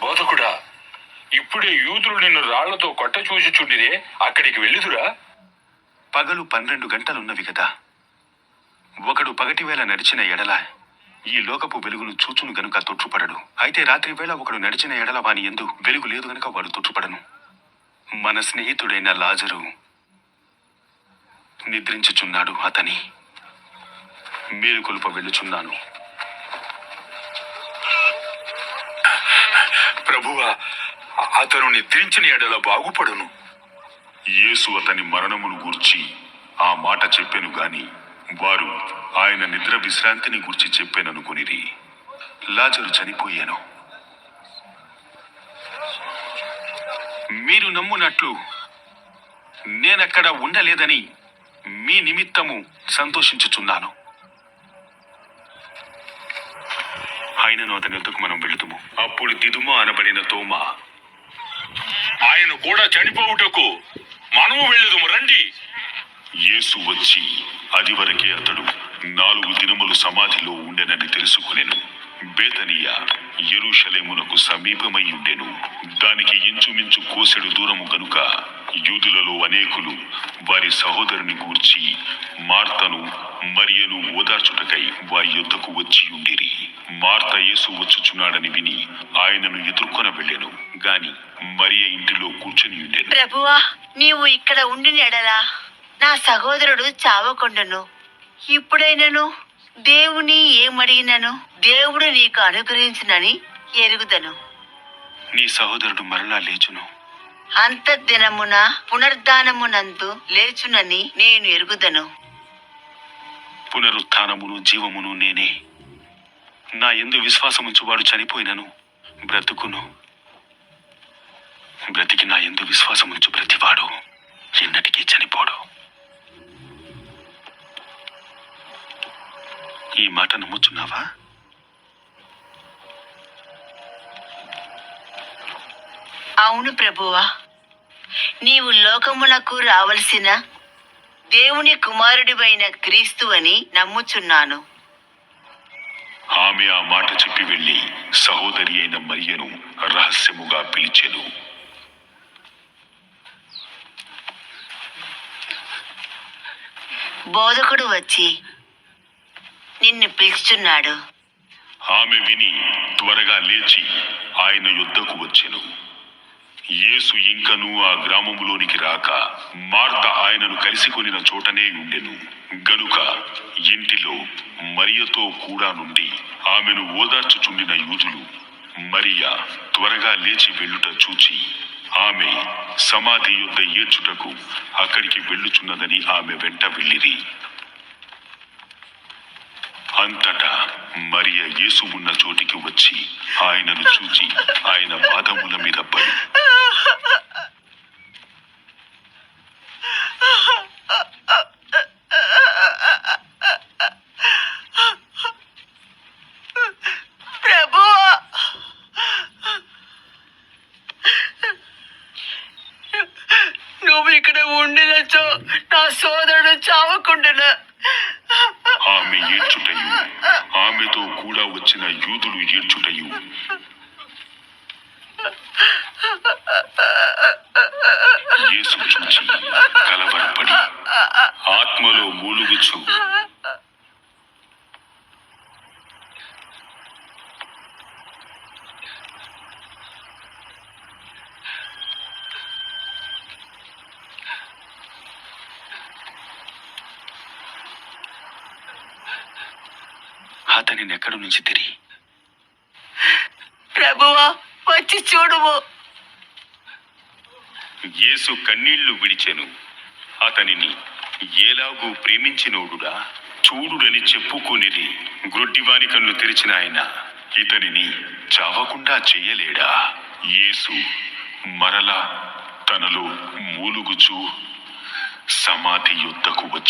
బోధకుడా, ఇప్పుడే యూదులు నిన్ను రాళ్లతో కొట్ట చూచుచుండిరే, అక్కడికి వెళ్ళిదురా? పగలు 12 గంటలున్నవి కదా. ఒకడు పగటివేళ నడిచిన ఎడల ఈ లోకపు వెలుగును చూచును గనుక తొట్టుపడడు. అయితే రాత్రి వేళ ఒకడు నడిచిన ఎడల వాని యందు వెలుగు లేదు గనుక వాడు తొట్టుపడను. మన స్నేహితుడైన లాజరు నిద్రించుచున్నాడు, అతని మేలుకొలుప వెళ్ళుచున్నాను. ప్రభువా, అతను నిద్రించిన ఎడల బాగుపడును. యేసు అతని మరణమును గూర్చి ఆ మాట చెప్పెను గాని వారు ఆయన నిద్ర విశ్రాంతిని గూర్చి చెప్పెననుకొనిరి. లాజరు చనిపోయాను. మీరు నమ్మునట్లు నేనక్కడ ఉండలేదని మీ నిమిత్తము సంతోషించుచున్నాను. ఆయనను అతని వద్దకు మనం వెళుతుము. అప్పుడు దిదుమ అనబడిన తోమా, ఆయన కూడా చనిపోవుటకు మనము వెళ్ళదుము, రండి. యేసు వచ్చి అది వరకే అతడు 4 దినములు సమాధిలో ఉండెనని తెలుసుకునెను. బేతనియ యెరూషలేమునకు సమీపమై ఉండెను. దానికి ఇంచుమించు కోసెడు దూరము గనుక యూదులలో అనేకులు వారి సహోదరుని గూర్చి మార్తను మరియను ఓదార్చుటకై వారి యొద్దకు వచ్చి ఉండిరి. మార్త యేసు వచ్చుచున్నాడని విని ఆయనను ఎదుర్కొన వెళ్ళెను గాని మరియ ఇంటిలో కూర్చుని ఉండెను. ప్రభువా, నీవు ఇక్కడ ఉండిన ఎడలా నా సహోదరుడు చావకుండును. ఇప్పుడైనను దేవుని ఏమడిగినను దేవుడు నీకు అనుగ్రహించునని ఎరుగుదను. నీ సహోదరుడు మరలా లేచును. అంతర్దినమున పునరుద్ధానమునందు లేచునని నేను ఎరుగుదను. పునరుత్థానమును జీవమును నేనే. నా యందు విశ్వాసముంచువాడు చనిపోయినను బ్రతుకును. బ్రతికి నా యందు విశ్వాసముంచు ప్రతివాడు ఎన్నటికీ చనిపోడు. ఈ మాట నమ్ముచున్నావా? అవును ప్రభువా, నీవు లోకమునకు రావలసిన దేవుని కుమారుడివైన క్రీస్తు అని నమ్ముచున్నాను. ఆమె ఆ మాట చెప్పి వెళ్లి సహోదరి అయిన మరియను రహస్యముగా పిలిచెను. బోధకుడు వచ్చి నిన్ను పిలుచుచున్నాడు. ఆమె విని త్వరగా లేచి ఆయన యొద్దకు వచ్చెను. యేసు ఇంకనూ ఆ గ్రామములోనికి రాక మార్త ఆయనను కలిసికొనిన చోటనే ఉండెను గనుక ఇంటిలో మరియతో కూడా నుండి ఆమెను ఓదార్చుచుండిన యూదులు మరియ త్వరగా లేచి వెళ్ళుట చూచి ఆమె సమాధి యొద్ద ఏడ్చుటకు అక్కడికి వెళ్ళుచున్నదని ఆమె వెంట వెళ్ళిరి. అంతటా మరియ యేసు ఉన్న చోటికి వచ్చి ఆయనను చూచి ఆయన పాదముల మీద పడి, ప్రభువా, నువ్వు ఇక్కడ ఉండినచో నా సోదరుడు చావకుండును. ఆమె ఏడ్చుటయు ఆమెతో కూడా వచ్చిన యూదులు ఏడ్చుటయు యేసు చూచి కలవరపడి ఆత్మలో మూలుగుచు, అతనిని ఎక్కడి నుంచి తిరిగి, ప్రభువా, వచ్చి చూడుము. యేసు కన్నీళ్లు విడిచెను. అతనిని ఎలాగూ ప్రేమించినోడుడా చూడుడని చెప్పుకొనిది. గ్రుడ్డివాని కన్ను తెరిచిన ఆయన ఇతనిని చావకుండా చెయ్యలేడా? యేసు మరలా తనలో మూలుగుచూ సమాధి యొద్దకు వచ్చి